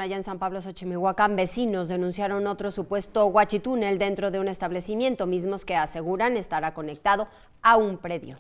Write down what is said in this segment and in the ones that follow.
Allá en San Pablo, Xochimilhuacán, vecinos denunciaron otro supuesto huachitúnel dentro de un establecimiento, mismos que aseguran estará conectado a un predio.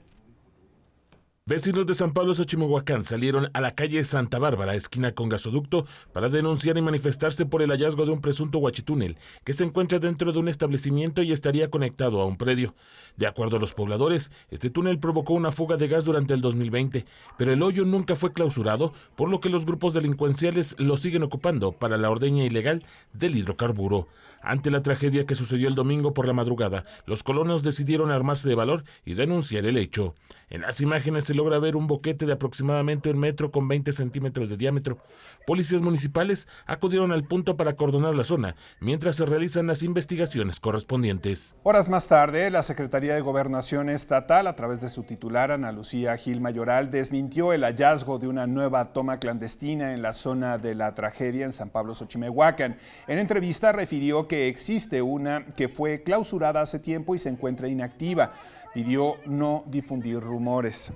Vecinos de San Pablo, Xochimilhuacán salieron a la calle Santa Bárbara, esquina con gasoducto, para denunciar y manifestarse por el hallazgo de un presunto huachitúnel que se encuentra dentro de un establecimiento y estaría conectado a un predio. De acuerdo a los pobladores, este túnel provocó una fuga de gas durante el 2020, pero el hoyo nunca fue clausurado, por lo que los grupos delincuenciales lo siguen ocupando para la ordeña ilegal del hidrocarburo. Ante la tragedia que sucedió el domingo por la madrugada, los colonos decidieron armarse de valor y denunciar el hecho. En las imágenes se logra ver un boquete de aproximadamente 1 metro con 20 centímetros de diámetro. Policías municipales acudieron al punto para acordonar la zona, mientras se realizan las investigaciones correspondientes. Horas más tarde, la Secretaría de Gobernación Estatal, a través de su titular, Ana Lucía Gil Mayoral, desmintió el hallazgo de una nueva toma clandestina en la zona de la tragedia en San Pablo, Xochimilhuacán. En entrevista refirió que existe una que fue clausurada hace tiempo y se encuentra inactiva. Pidió no difundir rumores.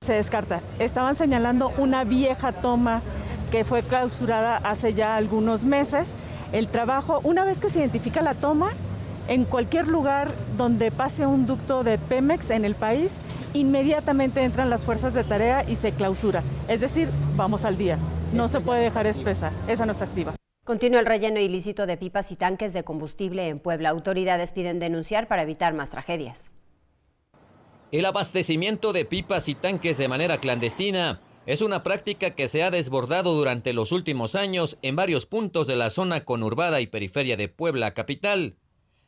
Se descarta. Estaban señalando una vieja toma que fue clausurada hace ya algunos meses. El trabajo, una vez que se identifica la toma, en cualquier lugar donde pase un ducto de Pemex en el país, inmediatamente entran las fuerzas de tarea y se clausura. Es decir, vamos al día. No se puede dejar espesa. Esa no está activa. Continúa el relleno ilícito de pipas y tanques de combustible en Puebla. Autoridades piden denunciar para evitar más tragedias. El abastecimiento de pipas y tanques de manera clandestina es una práctica que se ha desbordado durante los últimos años en varios puntos de la zona conurbada y periferia de Puebla capital.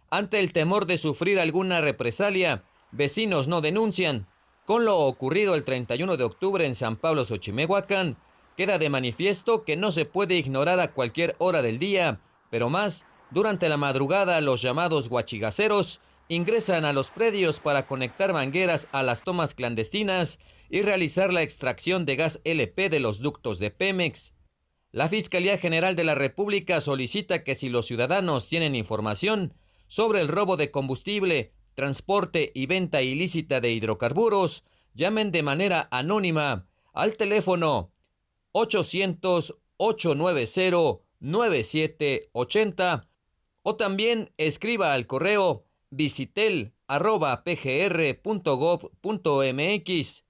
Ante el temor de sufrir alguna represalia, vecinos no denuncian. Con lo ocurrido el 31 de octubre en San Pablo, Xochimilhuacán, queda de manifiesto que no se puede ignorar a cualquier hora del día, pero más, durante la madrugada los llamados huachigaceros ingresan a los predios para conectar mangueras a las tomas clandestinas y realizar la extracción de gas LP de los ductos de Pemex. La Fiscalía General de la República solicita que si los ciudadanos tienen información sobre el robo de combustible, transporte y venta ilícita de hidrocarburos, llamen de manera anónima al teléfono 800-890-9780 o también escriba al correo visitel@pgr.gov.mx.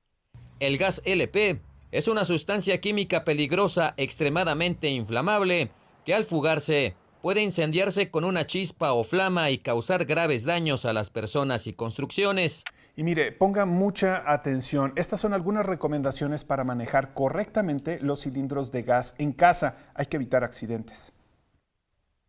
El gas LP es una sustancia química peligrosa extremadamente inflamable que al fugarse puede incendiarse con una chispa o flama y causar graves daños a las personas y construcciones. Y mire, ponga mucha atención. Estas son algunas recomendaciones para manejar correctamente los cilindros de gas en casa. Hay que evitar accidentes.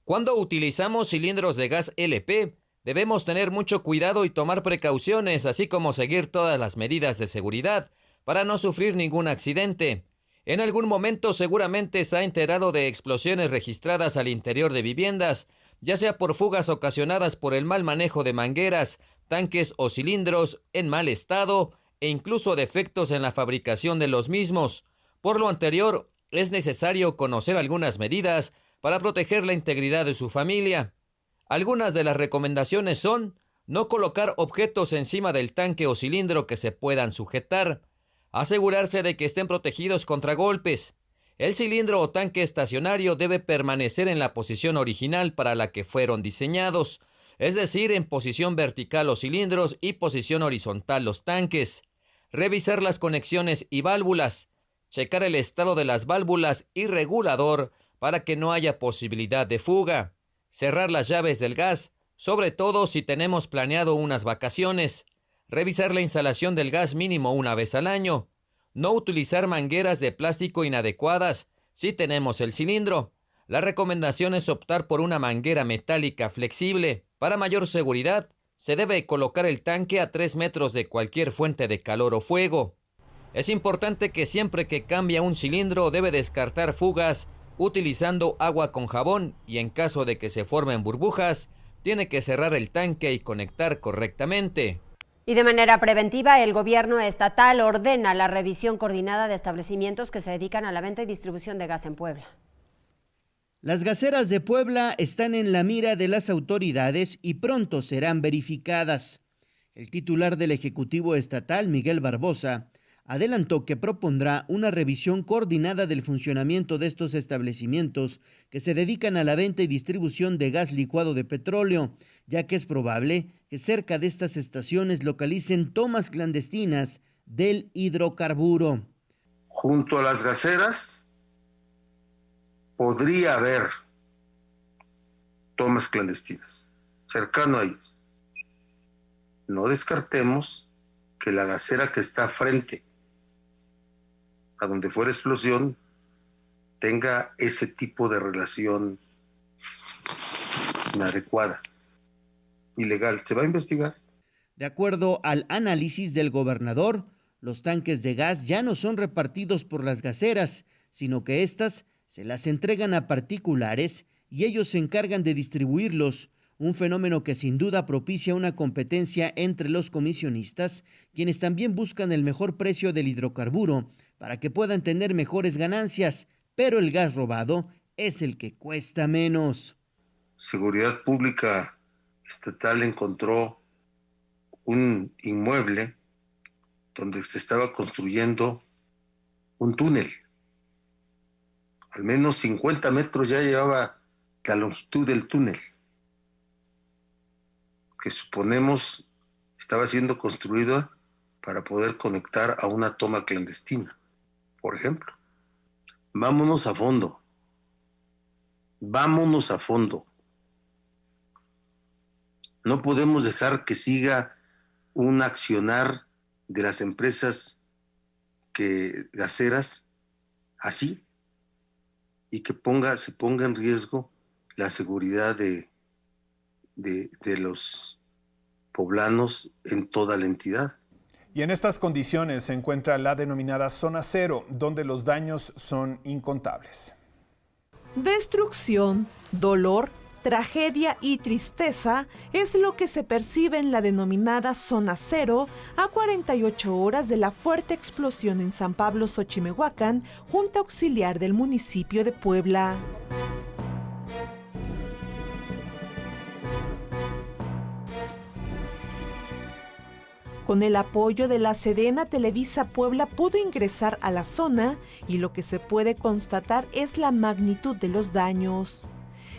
Cuando utilizamos cilindros de gas LP, debemos tener mucho cuidado y tomar precauciones, así como seguir todas las medidas de seguridad para no sufrir ningún accidente. En algún momento seguramente se ha enterado de explosiones registradas al interior de viviendas, ya sea por fugas ocasionadas por el mal manejo de mangueras, tanques o cilindros en mal estado e incluso defectos en la fabricación de los mismos. Por lo anterior, es necesario conocer algunas medidas para proteger la integridad de su familia. Algunas de las recomendaciones son: no colocar objetos encima del tanque o cilindro que se puedan sujetar, asegurarse de que estén protegidos contra golpes. El cilindro o tanque estacionario debe permanecer en la posición original para la que fueron diseñados, es decir, en posición vertical los cilindros y posición horizontal los tanques. Revisar las conexiones y válvulas, checar el estado de las válvulas y regulador para que no haya posibilidad de fuga. Cerrar las llaves del gas, sobre todo si tenemos planeado unas vacaciones. Revisar la instalación del gas mínimo una vez al año. No utilizar mangueras de plástico inadecuadas si tenemos el cilindro. La recomendación es optar por una manguera metálica flexible. Para mayor seguridad, se debe colocar el tanque a 3 metros de cualquier fuente de calor o fuego. Es importante que siempre que cambia un cilindro debe descartar fugas utilizando agua con jabón y en caso de que se formen burbujas, tiene que cerrar el tanque y conectar correctamente. Y de manera preventiva, el gobierno estatal ordena la revisión coordinada de establecimientos que se dedican a la venta y distribución de gas en Puebla. Las gaseras de Puebla están en la mira de las autoridades y pronto serán verificadas. El titular del Ejecutivo Estatal, Miguel Barbosa, adelantó que propondrá una revisión coordinada del funcionamiento de estos establecimientos que se dedican a la venta y distribución de gas licuado de petróleo, ya que es probable que cerca de estas estaciones localicen tomas clandestinas del hidrocarburo. Junto a las gaseras podría haber tomas clandestinas, cercano a ellos. No descartemos que la gasera que está frente a donde fue la explosión tenga ese tipo de relación inadecuada, ilegal. Se va a investigar. De acuerdo al análisis del gobernador, los tanques de gas ya no son repartidos por las gaseras, sino que éstas se las entregan a particulares y ellos se encargan de distribuirlos, un fenómeno que sin duda propicia una competencia entre los comisionistas, quienes también buscan el mejor precio del hidrocarburo para que puedan tener mejores ganancias, pero el gas robado es el que cuesta menos. Seguridad Pública Estatal encontró un inmueble donde se estaba construyendo un túnel. Al menos 50 metros ya llevaba la longitud del túnel, que suponemos estaba siendo construida para poder conectar a una toma clandestina, por ejemplo. Vámonos a fondo. Vámonos a fondo. No podemos dejar que siga un accionar de las empresas gaseras así y que se ponga en riesgo la seguridad de los poblanos en toda la entidad. Y en estas condiciones se encuentra la denominada Zona Cero, donde los daños son incontables. Destrucción, dolor, tragedia y tristeza es lo que se percibe en la denominada Zona Cero a 48 horas de la fuerte explosión en San Pablo Xochimehuacán, Junta Auxiliar del municipio de Puebla. Con el apoyo de la Sedena, Televisa Puebla pudo ingresar a la zona y lo que se puede constatar es la magnitud de los daños.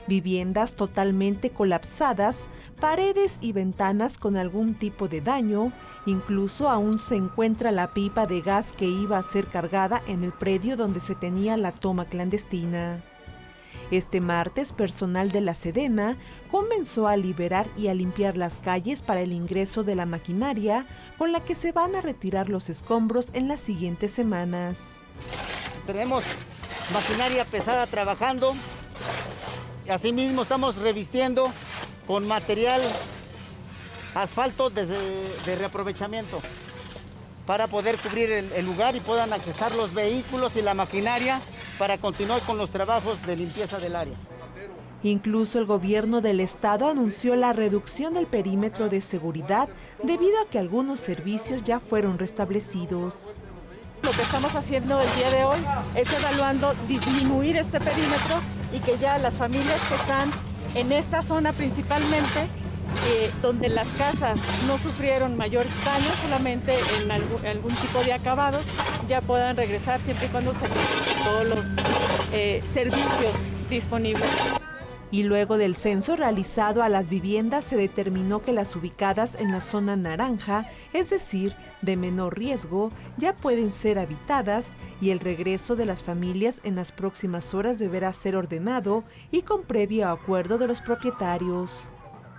Viviendas totalmente colapsadas, paredes y ventanas con algún tipo de daño, incluso aún se encuentra la pipa de gas que iba a ser cargada en el predio donde se tenía la toma clandestina. Este martes, personal de la Sedena comenzó a liberar y a limpiar las calles para el ingreso de la maquinaria con la que se van a retirar los escombros en las siguientes semanas. Tenemos maquinaria pesada trabajando. Asimismo estamos revistiendo con material asfalto de reaprovechamiento para poder cubrir el lugar y puedan accesar los vehículos y la maquinaria para continuar con los trabajos de limpieza del área. Incluso el gobierno del estado anunció la reducción del perímetro de seguridad debido a que algunos servicios ya fueron restablecidos. Lo que estamos haciendo el día de hoy es evaluando disminuir este perímetro y que ya las familias que están en esta zona principalmente, donde las casas no sufrieron mayor daño, solamente en algún tipo de acabados, ya puedan regresar siempre y cuando se tengan todos los servicios disponibles. Y luego del censo realizado a las viviendas se determinó que las ubicadas en la zona naranja, es decir, de menor riesgo, ya pueden ser habitadas y el regreso de las familias en las próximas horas deberá ser ordenado y con previo acuerdo de los propietarios.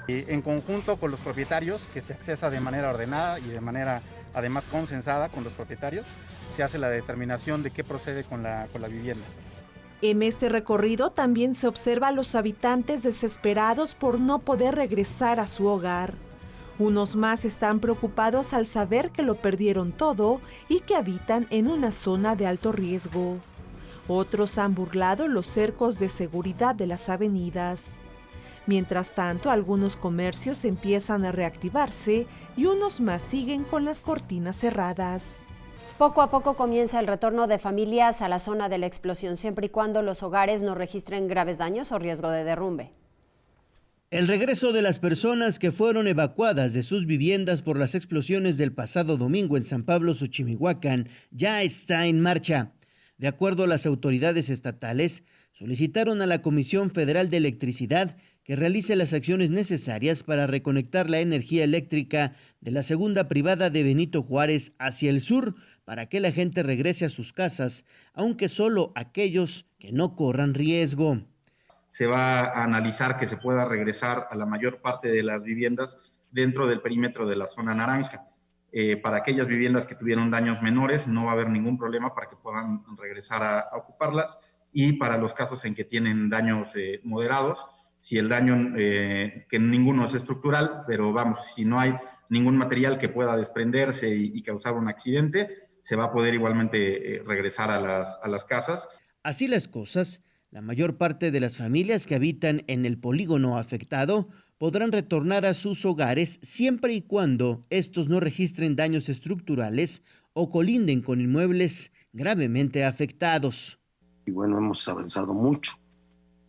En conjunto con los propietarios, que se accesa de manera ordenada y de manera además consensada con los propietarios, se hace la determinación de qué procede con la vivienda. En este recorrido también se observa a los habitantes desesperados por no poder regresar a su hogar. Unos más están preocupados al saber que lo perdieron todo y que habitan en una zona de alto riesgo. Otros han burlado los cercos de seguridad de las avenidas. Mientras tanto, algunos comercios empiezan a reactivarse y unos más siguen con las cortinas cerradas. Poco a poco comienza el retorno de familias a la zona de la explosión, siempre y cuando los hogares no registren graves daños o riesgo de derrumbe. El regreso de las personas que fueron evacuadas de sus viviendas por las explosiones del pasado domingo en San Pablo, Xochimihuacán, ya está en marcha. De acuerdo a las autoridades estatales, solicitaron a la Comisión Federal de Electricidad que realice las acciones necesarias para reconectar la energía eléctrica de la segunda privada de Benito Juárez hacia el sur para que la gente regrese a sus casas, aunque solo aquellos que no corran riesgo. Se va a analizar que se pueda regresar a la mayor parte de las viviendas dentro del perímetro de la zona naranja. Para aquellas viviendas que tuvieron daños menores no va a haber ningún problema para que puedan regresar a ocuparlas, y para los casos en que tienen daños moderados, si el daño, que ninguno es estructural, pero vamos, si no hay ningún material que pueda desprenderse y causar un accidente, se va a poder igualmente regresar a las casas. Así las cosas, la mayor parte de las familias que habitan en el polígono afectado podrán retornar a sus hogares siempre y cuando estos no registren daños estructurales o colinden con inmuebles gravemente afectados. Y bueno, hemos avanzado mucho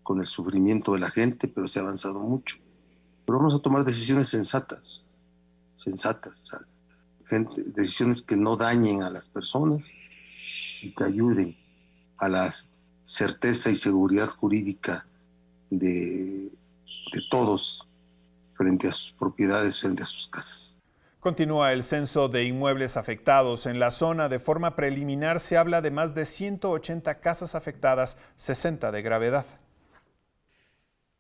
con el sufrimiento de la gente, pero se ha avanzado mucho. Pero vamos a tomar decisiones sensatas, decisiones que no dañen a las personas y que ayuden a la certeza y seguridad jurídica de todos frente a sus propiedades, frente a sus casas. Continúa el censo de inmuebles afectados. En la zona, de forma preliminar, se habla de más de 180 casas afectadas, 60 de gravedad.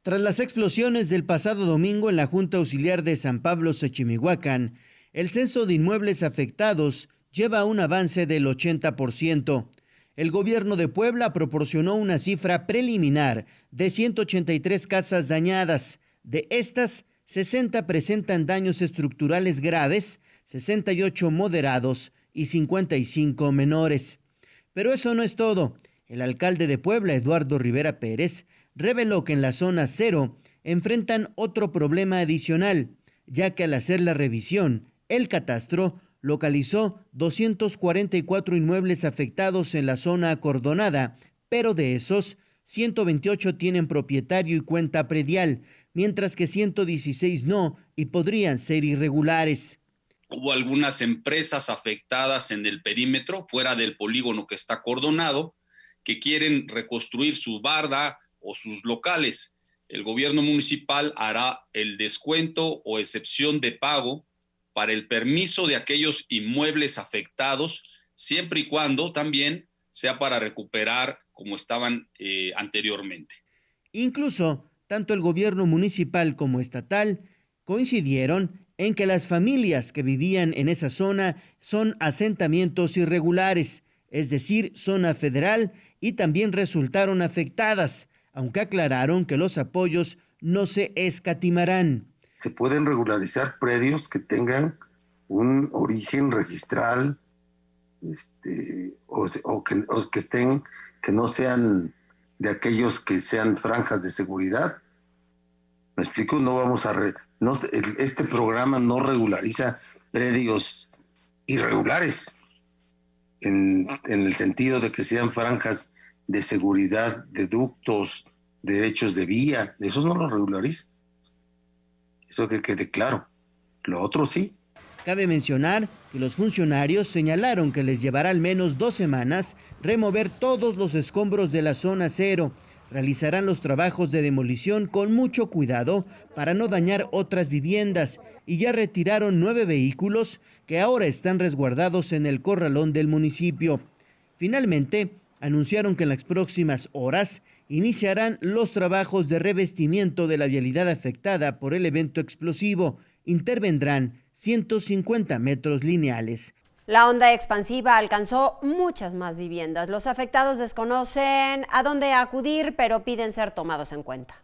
Tras las explosiones del pasado domingo en la Junta Auxiliar de San Pablo, Xochimihuacán, el censo de inmuebles afectados lleva un avance del 80%. El gobierno de Puebla proporcionó una cifra preliminar de 183 casas dañadas. De estas, 60 presentan daños estructurales graves, 68 moderados y 55 menores. Pero eso no es todo. El alcalde de Puebla, Eduardo Rivera Pérez, reveló que en la zona 0 enfrentan otro problema adicional, ya que al hacer la revisión, el catastro localizó 244 inmuebles afectados en la zona acordonada, pero de esos, 128 tienen propietario y cuenta predial, mientras que 116 no y podrían ser irregulares. Hubo algunas empresas afectadas en el perímetro, fuera del polígono que está acordonado, que quieren reconstruir su barda o sus locales. El gobierno municipal hará el descuento o excepción de pago para el permiso de aquellos inmuebles afectados, siempre y cuando también sea para recuperar como estaban anteriormente. Incluso, tanto el gobierno municipal como estatal coincidieron en que las familias que vivían en esa zona son asentamientos irregulares, es decir, zona federal, y también resultaron afectadas, aunque aclararon que los apoyos no se escatimarán. Se pueden regularizar predios que tengan un origen registral, o que no sean de aquellos que sean franjas de seguridad. ¿Me explico? Este programa no regulariza predios irregulares en el sentido de que sean franjas de seguridad, de ductos, derechos de vía. Eso no lo regulariza. Eso que quede claro. Lo otro sí. Cabe mencionar que los funcionarios señalaron que les llevará al menos 2 semanas remover todos los escombros de la zona 0. Realizarán los trabajos de demolición con mucho cuidado para no dañar otras viviendas y ya retiraron 9 vehículos que ahora están resguardados en el corralón del municipio. Finalmente, anunciaron que en las próximas horas iniciarán los trabajos de revestimiento de la vialidad afectada por el evento explosivo. Intervendrán 150 metros lineales. La onda expansiva alcanzó muchas más viviendas. Los afectados desconocen a dónde acudir, pero piden ser tomados en cuenta.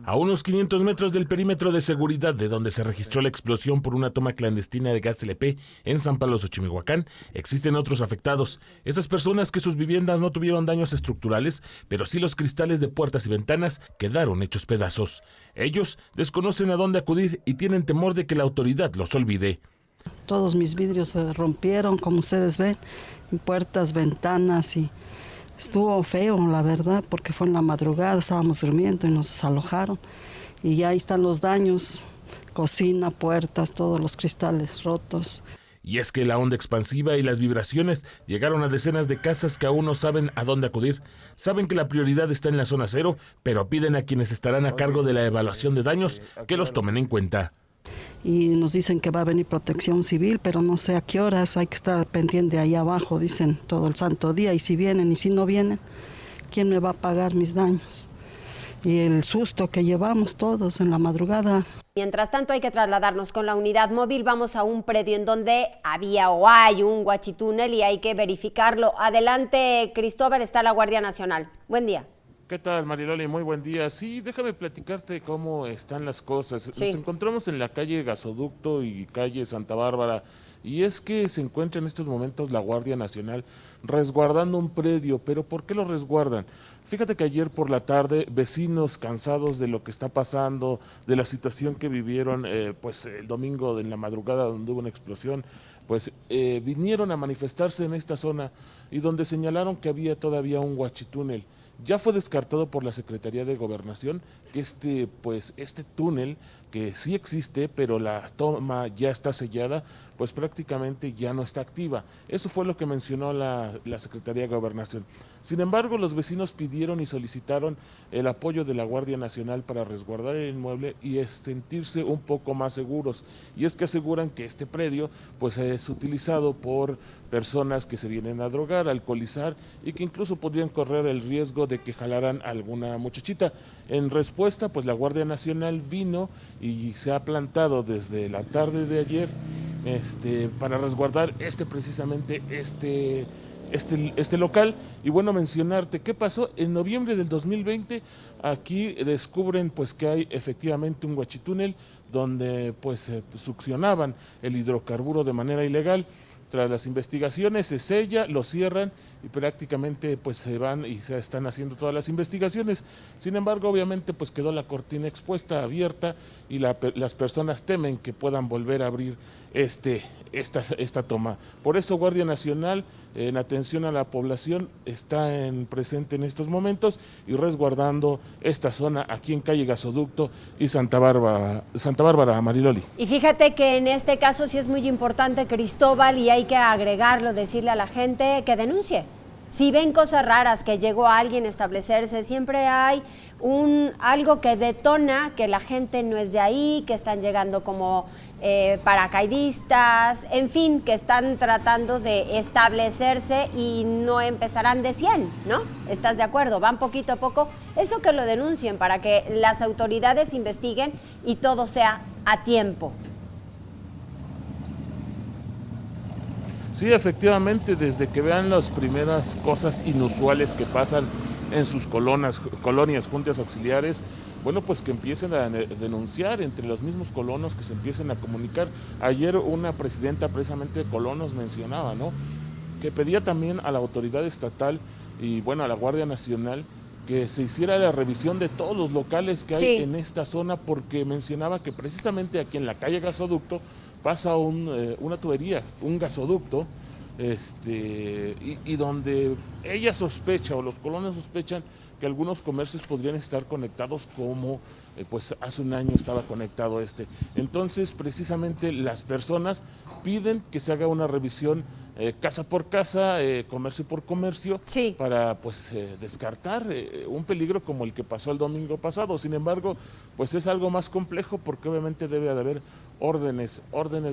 A unos 500 metros del perímetro de seguridad de donde se registró la explosión por una toma clandestina de gas LP en San Pablo, Xochimihuacán, existen otros afectados. Esas personas que sus viviendas no tuvieron daños estructurales, pero sí los cristales de puertas y ventanas quedaron hechos pedazos. Ellos desconocen a dónde acudir y tienen temor de que la autoridad los olvide. Todos mis vidrios se rompieron, como ustedes ven, puertas, ventanas, y estuvo feo, la verdad, porque fue en la madrugada, estábamos durmiendo y nos desalojaron. y ahí están los daños, cocina, puertas, todos los cristales rotos. Y es que la onda expansiva y las vibraciones llegaron a decenas de casas que aún no saben a dónde acudir. Saben que la prioridad está en la zona cero, pero piden a quienes estarán a cargo de la evaluación de daños que los tomen en cuenta. Y nos dicen que va a venir protección civil, pero no sé a qué horas, hay que estar pendiente ahí abajo, dicen todo el santo día, y si vienen y si no vienen, ¿quién me va a pagar mis daños? Y el susto que llevamos todos en la madrugada. Mientras tanto, hay que trasladarnos con la unidad móvil. Vamos a un predio en donde había o hay un huachitúnel y hay que verificarlo. Adelante, Cristóbal, está la Guardia Nacional. Buen día. ¿Qué tal, Mariloli? Muy buen día. Sí, déjame platicarte cómo están las cosas. Sí. Nos encontramos en la calle Gasoducto y calle Santa Bárbara, y es que se encuentra en estos momentos la Guardia Nacional resguardando un predio. ¿Pero por qué lo resguardan? Fíjate que ayer por la tarde, vecinos cansados de lo que está pasando, de la situación que vivieron pues el domingo en la madrugada donde hubo una explosión, pues vinieron a manifestarse en esta zona y donde señalaron que había todavía un huachitúnel. Ya fue descartado por la Secretaría de Gobernación que este túnel, que sí existe, pero la toma ya está sellada, pues prácticamente ya no está activa. Eso fue lo que mencionó la Secretaría de Gobernación. Sin embargo, los vecinos pidieron y solicitaron el apoyo de la Guardia Nacional para resguardar el inmueble y sentirse un poco más seguros. Y es que aseguran que este predio pues es utilizado por personas que se vienen a drogar, a alcoholizar, y que incluso podrían correr el riesgo de que jalaran a alguna muchachita. En respuesta, pues la Guardia Nacional vino y se ha plantado desde la tarde de ayer para resguardar precisamente este local. Y bueno, mencionarte qué pasó en noviembre del 2020. Aquí descubren pues que hay efectivamente un huachitúnel donde pues succionaban el hidrocarburo de manera ilegal. Tras las investigaciones se sella, lo cierran y prácticamente pues se van y se están haciendo todas las investigaciones. Sin embargo, obviamente pues quedó la cortina expuesta, abierta, y las personas temen que puedan volver a abrir esta toma. Por eso Guardia Nacional, en atención a la población, está presente en estos momentos y resguardando esta zona aquí en calle Gasoducto y Santa Bárbara, Mariloli. Y fíjate que en este caso sí es muy importante, Cristóbal, y hay que agregarlo, decirle a la gente que denuncie. Si ven cosas raras, que llegó alguien a establecerse, siempre hay algo que detona que la gente no es de ahí, que están llegando como paracaidistas, en fin, que están tratando de establecerse y no empezarán de 100, ¿no? ¿Estás de acuerdo? Van poquito a poco. Eso que lo denuncien para que las autoridades investiguen y todo sea a tiempo. Sí, efectivamente, desde que vean las primeras cosas inusuales que pasan en sus colonias, juntas auxiliares, bueno, pues que empiecen a denunciar entre los mismos colonos, que se empiecen a comunicar. Ayer una presidenta precisamente de colonos mencionaba, ¿no?, que pedía también a la autoridad estatal y bueno, a la Guardia Nacional que se hiciera la revisión de todos los locales que hay en esta zona, porque mencionaba que precisamente aquí en la calle Gasoducto pasa una tubería, un gasoducto, y donde ella sospecha o los colonos sospechan que algunos comercios podrían estar conectados como pues hace un año estaba conectado Entonces, precisamente las personas piden que se haga una revisión casa por casa, comercio por comercio, para pues descartar un peligro como el que pasó el domingo pasado. Sin embargo, pues es algo más complejo porque obviamente debe de haber órdenes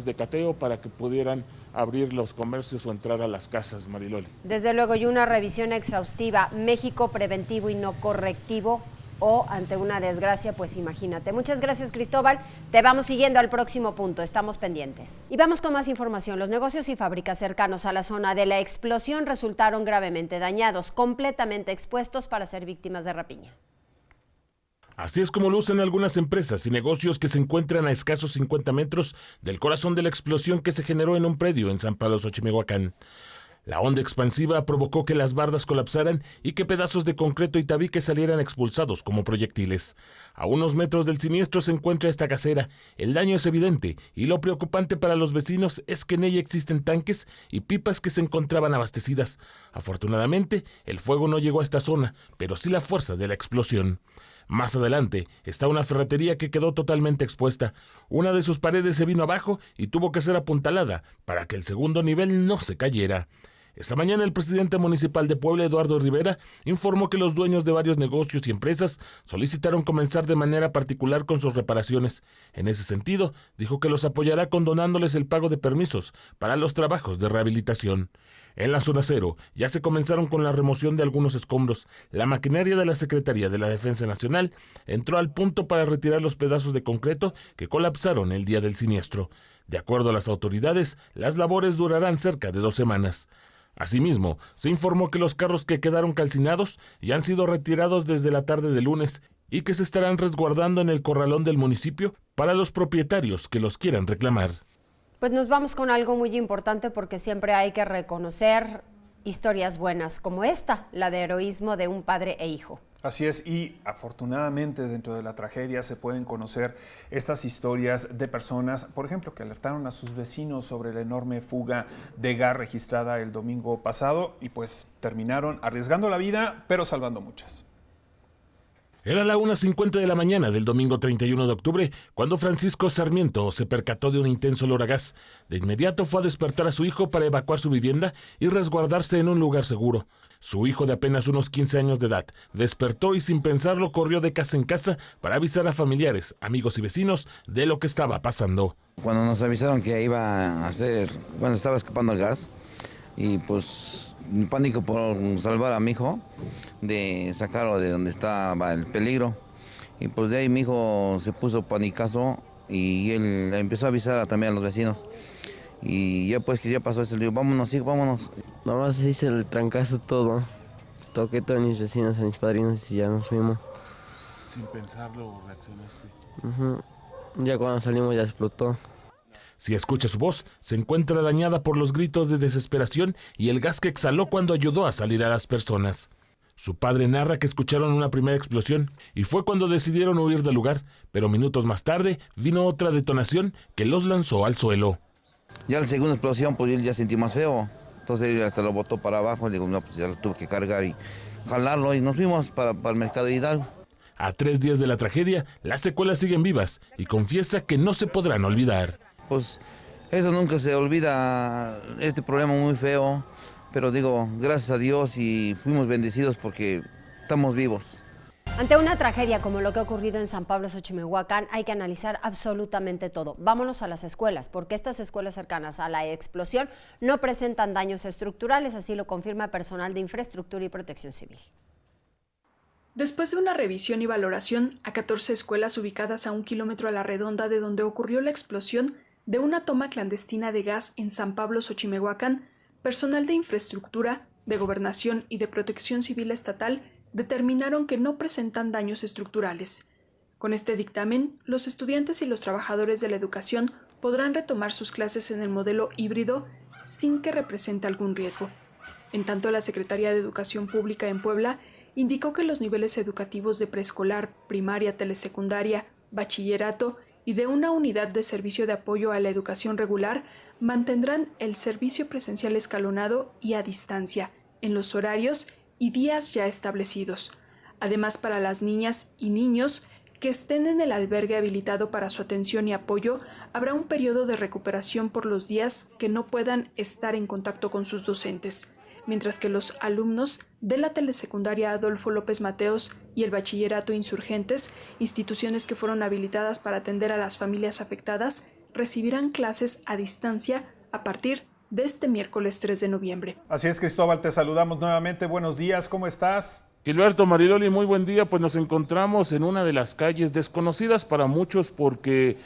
de cateo para que pudieran abrir los comercios o entrar a las casas, Mariloli. Desde luego, y una revisión exhaustiva. México preventivo y no correctivo, o ante una desgracia, pues imagínate. Muchas gracias, Cristóbal. Te vamos siguiendo al próximo punto, estamos pendientes. Y vamos con más información. Los negocios y fábricas cercanos a la zona de la explosión resultaron gravemente dañados, completamente expuestos para ser víctimas de rapiña. Así es como lucen algunas empresas y negocios que se encuentran a escasos 50 metros del corazón de la explosión que se generó en un predio en San Pablo, Xochimehuacán. La onda expansiva provocó que las bardas colapsaran y que pedazos de concreto y tabiques salieran expulsados como proyectiles. A unos metros del siniestro se encuentra esta gasera. El daño es evidente y lo preocupante para los vecinos es que en ella existen tanques y pipas que se encontraban abastecidas. Afortunadamente, el fuego no llegó a esta zona, pero sí la fuerza de la explosión. Más adelante está una ferretería que quedó totalmente expuesta. Una de sus paredes se vino abajo y tuvo que ser apuntalada para que el segundo nivel no se cayera. Esta mañana el presidente municipal de Puebla, Eduardo Rivera, informó que los dueños de varios negocios y empresas solicitaron comenzar de manera particular con sus reparaciones. En ese sentido, dijo que los apoyará condonándoles el pago de permisos para los trabajos de rehabilitación. En la zona cero ya se comenzaron con la remoción de algunos escombros. La maquinaria de la Secretaría de la Defensa Nacional entró al punto para retirar los pedazos de concreto que colapsaron el día del siniestro. De acuerdo a las autoridades, las labores durarán cerca de 2 semanas. Asimismo, se informó que los carros que quedaron calcinados ya han sido retirados desde la tarde de lunes y que se estarán resguardando en el corralón del municipio para los propietarios que los quieran reclamar. Pues nos vamos con algo muy importante porque siempre hay que reconocer historias buenas como esta, la de heroísmo de un padre e hijo. Así es, y afortunadamente dentro de la tragedia se pueden conocer estas historias de personas, por ejemplo, que alertaron a sus vecinos sobre la enorme fuga de gas registrada el domingo pasado y pues terminaron arriesgando la vida, pero salvando muchas. Era la 1:50 de la mañana del domingo 31 de octubre cuando Francisco Sarmiento se percató de un intenso olor a gas. De inmediato fue a despertar a su hijo para evacuar su vivienda y resguardarse en un lugar seguro. Su hijo de apenas unos 15 años de edad despertó y sin pensarlo corrió de casa en casa para avisar a familiares, amigos y vecinos de lo que estaba pasando. Cuando nos avisaron que estaba escapando el gas y pues pánico por salvar a mi hijo, de sacarlo de donde estaba el peligro. Y pues de ahí mi hijo se puso panicazo y él empezó a avisar también a los vecinos. Y ya pues que ya pasó eso, le digo, vámonos, sí, vámonos. Nomás hice el trancazo todo. Toqué todos mis vecinos, a mis padrinos y ya nos fuimos. Sin pensarlo, reaccionaste. Ya cuando salimos ya explotó. Si escucha su voz, se encuentra dañada por los gritos de desesperación y el gas que exhaló cuando ayudó a salir a las personas. Su padre narra que escucharon una primera explosión y fue cuando decidieron huir del lugar, pero minutos más tarde vino otra detonación que los lanzó al suelo. Ya la segunda explosión, pues él ya sintió más feo, entonces él hasta lo botó para abajo, digo, no, pues ya lo tuve que cargar y jalarlo y nos fuimos para el mercado de Hidalgo. A 3 días de la tragedia, las secuelas siguen vivas y confiesa que no se podrán olvidar. Pues eso nunca se olvida, este problema muy feo, pero digo, gracias a Dios y fuimos bendecidos porque estamos vivos. Ante una tragedia como lo que ha ocurrido en San Pablo Xochimehuacán, hay que analizar absolutamente todo. Vámonos a las escuelas, porque estas escuelas cercanas a la explosión no presentan daños estructurales, así lo confirma personal de Infraestructura y Protección Civil. Después de una revisión y valoración a 14 escuelas ubicadas a 1 kilómetro a la redonda de donde ocurrió la explosión de una toma clandestina de gas en San Pablo Xochimehuacán, personal de Infraestructura, de Gobernación y de Protección Civil Estatal determinaron que no presentan daños estructurales. Con este dictamen, los estudiantes y los trabajadores de la educación podrán retomar sus clases en el modelo híbrido sin que represente algún riesgo. En tanto, la Secretaría de Educación Pública en Puebla indicó que los niveles educativos de preescolar, primaria, telesecundaria, bachillerato y de una unidad de servicio de apoyo a la educación regular mantendrán el servicio presencial escalonado y a distancia, en los horarios y días ya establecidos. Además, para las niñas y niños que estén en el albergue habilitado para su atención y apoyo, habrá un periodo de recuperación por los días que no puedan estar en contacto con sus docentes, mientras que los alumnos de la telesecundaria Adolfo López Mateos y el bachillerato Insurgentes, instituciones que fueron habilitadas para atender a las familias afectadas, recibirán clases a distancia a partir de este miércoles 3 de noviembre. Así es, Cristóbal, te saludamos nuevamente. Buenos días, ¿cómo estás? Gilberto, Mariloli, muy buen día. Pues nos encontramos en una de las calles desconocidas para muchos porque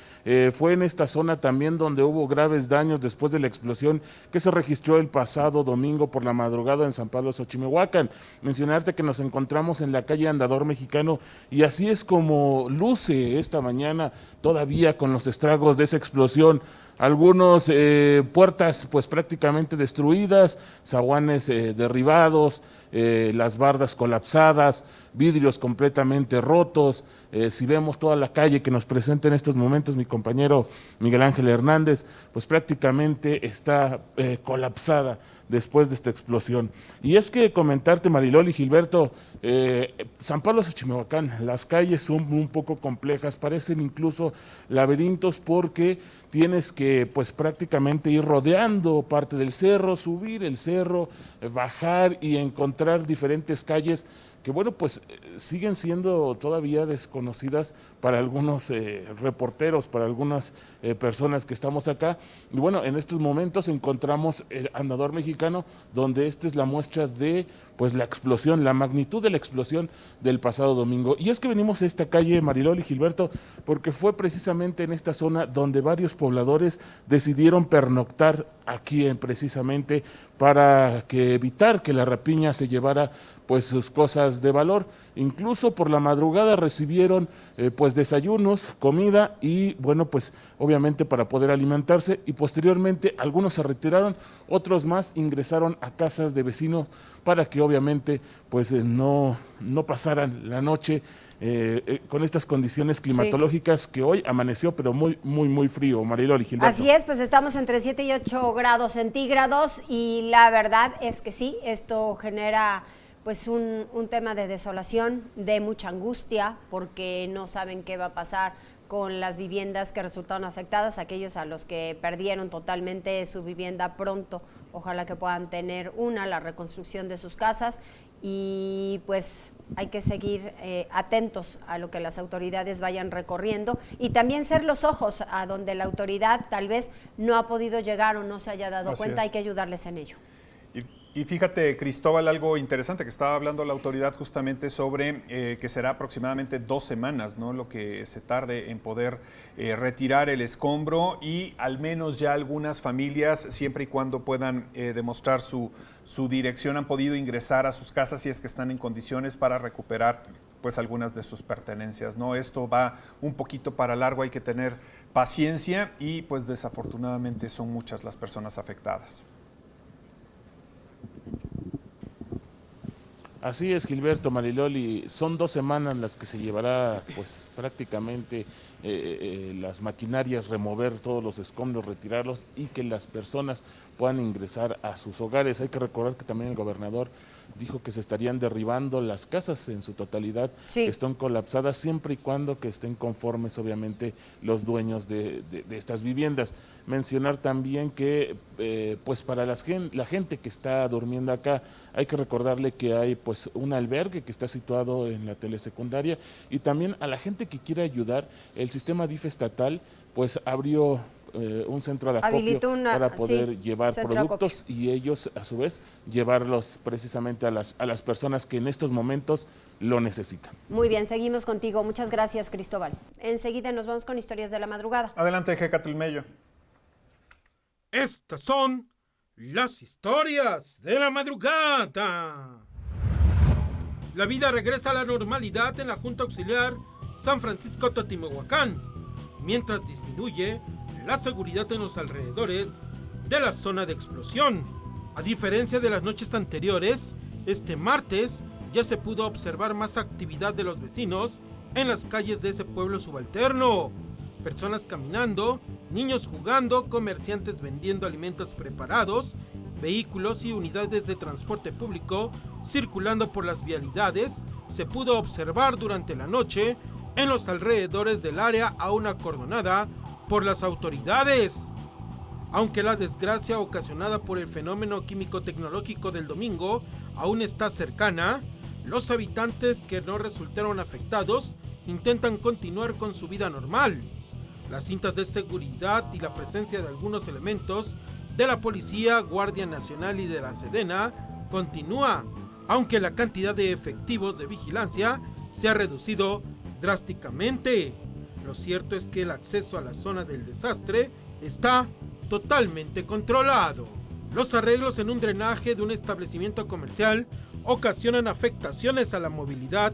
fue en esta zona también donde hubo graves daños después de la explosión que se registró el pasado domingo por la madrugada en San Pablo Xochimehuacán. Mencionarte que nos encontramos en la calle Andador Mexicano y así es como luce esta mañana todavía con los estragos de esa explosión. Algunos puertas pues prácticamente destruidas, zaguanes derribados, las bardas colapsadas, vidrios completamente rotos. Si vemos toda la calle que nos presenta en estos momentos mi compañero Miguel Ángel Hernández, pues prácticamente está colapsada después de esta explosión. Y es que comentarte, Marilol y Gilberto, San Pablo Xochimehuacán, las calles son un poco complejas, parecen incluso laberintos porque tienes que pues prácticamente ir rodeando parte del cerro, subir el cerro, bajar y encontrar diferentes calles que bueno, pues siguen siendo todavía desconocidas para algunos reporteros, para algunas personas que estamos acá. Y bueno, en estos momentos encontramos el Andador Mexicano, donde esta es la muestra de pues la explosión, la magnitud de la explosión del pasado domingo. Y es que venimos a esta calle, Marilol y Gilberto, porque fue precisamente en esta zona donde varios pobladores decidieron pernoctar aquí precisamente para evitar que la rapiña se llevara pues sus cosas de valor. Incluso por la madrugada recibieron pues desayunos, comida y bueno, pues obviamente para poder alimentarse, y posteriormente algunos se retiraron, otros más ingresaron a casas de vecinos para que obviamente pues no pasaran la noche con estas condiciones climatológicas que hoy amaneció pero muy frío. Marilol y Gilberto. Así es, pues estamos entre 7 y 8 grados centígrados y la verdad es que sí, esto genera pues un tema de desolación, de mucha angustia, porque no saben qué va a pasar con las viviendas que resultaron afectadas, aquellos a los que perdieron totalmente su vivienda pronto, ojalá que puedan tener la reconstrucción de sus casas, y pues hay que seguir atentos a lo que las autoridades vayan recorriendo y también ser los ojos a donde la autoridad tal vez no ha podido llegar o no se haya dado cuenta, hay que ayudarles en ello. Y fíjate, Cristóbal, algo interesante que estaba hablando la autoridad justamente sobre que será aproximadamente 2 semanas, ¿no?, lo que se tarde en poder retirar el escombro, y al menos ya algunas familias, siempre y cuando puedan demostrar su dirección, han podido ingresar a sus casas si es que están en condiciones para recuperar pues algunas de sus pertenencias, ¿no? Esto va un poquito para largo, hay que tener paciencia y pues desafortunadamente son muchas las personas afectadas. Así es, Gilberto, Mariloli, son 2 semanas las que se llevará pues prácticamente las maquinarias, remover todos los escombros, retirarlos y que las personas puedan ingresar a sus hogares. Hay que recordar que también el gobernador dijo que se estarían derribando las casas en su totalidad, que están colapsadas siempre y cuando que estén conformes obviamente los dueños de estas viviendas. Mencionar también que pues para la gente que está durmiendo acá, hay que recordarle que hay pues un albergue que está situado en la telesecundaria, y también a la gente que quiere ayudar, el sistema DIF estatal pues abrió un centro de acopio para poder llevar productos y ellos a su vez llevarlos precisamente a las personas que en estos momentos lo necesitan. Muy bien, seguimos contigo. Muchas gracias, Cristóbal. Enseguida nos vamos con historias de la madrugada. Adelante, Jecatulmeyo. Estas son las historias de la madrugada. La vida regresa a la normalidad en la Junta Auxiliar San Francisco Xochimehuacán, mientras disminuye la seguridad en los alrededores de la zona de explosión. A diferencia de las noches anteriores, este martes ya se pudo observar más actividad de los vecinos en las calles de ese pueblo subalterno. Personas caminando, niños jugando, comerciantes vendiendo alimentos preparados, vehículos y unidades de transporte público circulando por las vialidades se pudo observar durante la noche en los alrededores del área aún acordonada por las autoridades. Aunque la desgracia ocasionada por el fenómeno químico-tecnológico del domingo aún está cercana, los habitantes que no resultaron afectados intentan continuar con su vida normal. Las cintas de seguridad y la presencia de algunos elementos de la Policía, Guardia Nacional y de la Sedena continúa, aunque la cantidad de efectivos de vigilancia se ha reducido drásticamente. Lo cierto es que el acceso a la zona del desastre está totalmente controlado. Los arreglos en un drenaje de un establecimiento comercial ocasionan afectaciones a la movilidad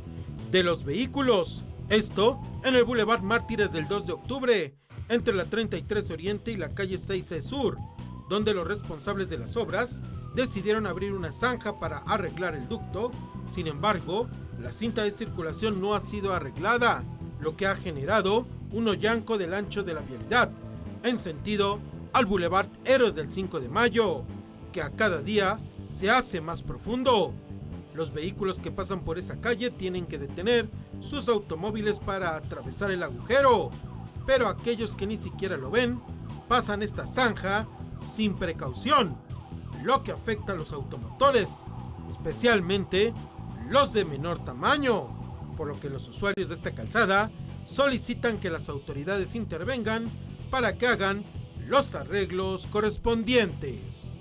de los vehículos. Esto en el Boulevard Mártires del 2 de octubre, entre la 33 Oriente y la calle 6C Sur, donde los responsables de las obras decidieron abrir una zanja para arreglar el ducto. Sin embargo, la cinta de circulación no ha sido arreglada, lo que ha generado un hoyanco del ancho de la vialidad en sentido al Boulevard Héroes del 5 de Mayo, que a cada día se hace más profundo. Los vehículos que pasan por esa calle tienen que detener sus automóviles para atravesar el agujero, pero aquellos que ni siquiera lo ven pasan esta zanja sin precaución, lo que afecta a los automotores, especialmente los de menor tamaño, por lo que los usuarios de esta calzada solicitan que las autoridades intervengan para que hagan los arreglos correspondientes.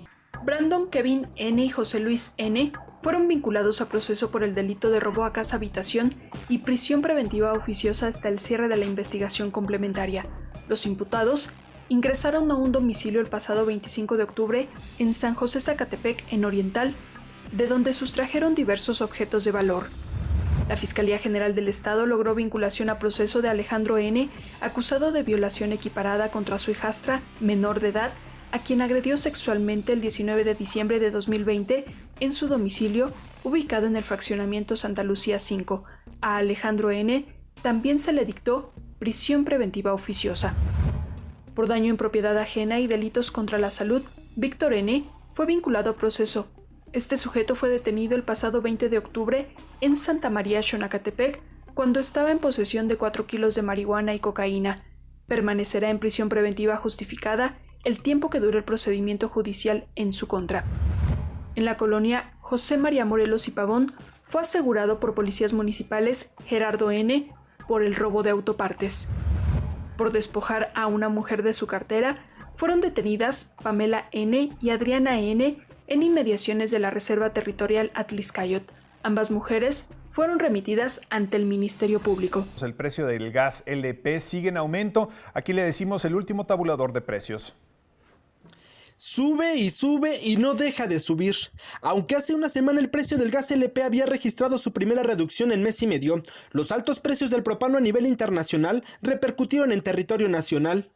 Brandon Kevin N. y José Luis N. fueron vinculados a proceso por el delito de robo a casa-habitación y prisión preventiva oficiosa hasta el cierre de la investigación complementaria. Los imputados ingresaron a un domicilio el pasado 25 de octubre en San José Zacatepec, en Oriental, de donde sustrajeron diversos objetos de valor. La Fiscalía General del Estado logró vinculación a proceso de Alejandro N., acusado de violación equiparada contra su hijastra menor de edad, a quien agredió sexualmente el 19 de diciembre de 2020 en su domicilio, ubicado en el fraccionamiento Santa Lucía 5. A Alejandro N. también se le dictó prisión preventiva oficiosa. Por daño en propiedad ajena y delitos contra la salud, Víctor N. fue vinculado a proceso. Este sujeto fue detenido el pasado 20 de octubre en Santa María, Xonacatepec, cuando estaba en posesión de 4 kilos de marihuana y cocaína. Permanecerá en prisión preventiva justificada el tiempo que dure el procedimiento judicial en su contra. En la colonia José María Morelos y Pavón fue asegurado por policías municipales Gerardo N. por el robo de autopartes. Por despojar a una mujer de su cartera, fueron detenidas Pamela N. y Adriana N. en inmediaciones de la Reserva Territorial Atliscayot. Ambas mujeres fueron remitidas ante el Ministerio Público. El precio del gas LP sigue en aumento. Aquí le decimos el último tabulador de precios. Sube y no deja de subir. Aunque hace una semana el precio del gas LP había registrado su primera reducción en mes y medio, los altos precios del propano a nivel internacional repercutieron en territorio nacional.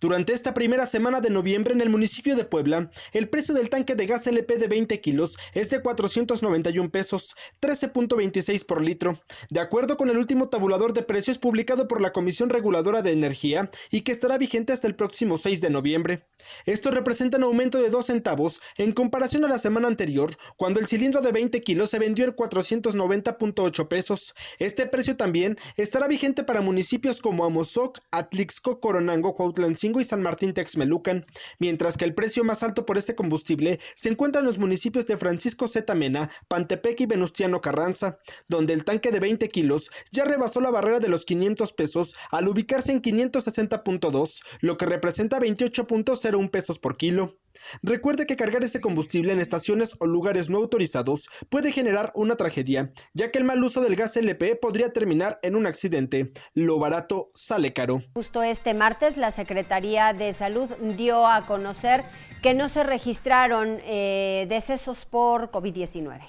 Durante esta primera semana de noviembre en el municipio de Puebla, el precio del tanque de gas LP de 20 kilos es de 491 pesos, 13.26 por litro, de acuerdo con el último tabulador de precios publicado por la Comisión Reguladora de Energía y que estará vigente hasta el próximo 6 de noviembre. Esto representa un aumento de 2 centavos en comparación a la semana anterior, cuando el cilindro de 20 kilos se vendió en 490.8 pesos. Este precio también estará vigente para municipios como Amozoc, Atlixco, Coronango, Cuautlancingo y San Martín Texmelucan, mientras que el precio más alto por este combustible se encuentra en los municipios de Francisco Z. Mena, Pantepec y Venustiano Carranza, donde el tanque de 20 kilos ya rebasó la barrera de los 500 pesos al ubicarse en 560.2, lo que representa 28.01 pesos por kilo. Recuerde que cargar este combustible en estaciones o lugares no autorizados puede generar una tragedia, ya que el mal uso del gas LP podría terminar en un accidente. Lo barato sale caro. Justo este martes, la Secretaría de Salud dio a conocer que no se registraron decesos por COVID-19.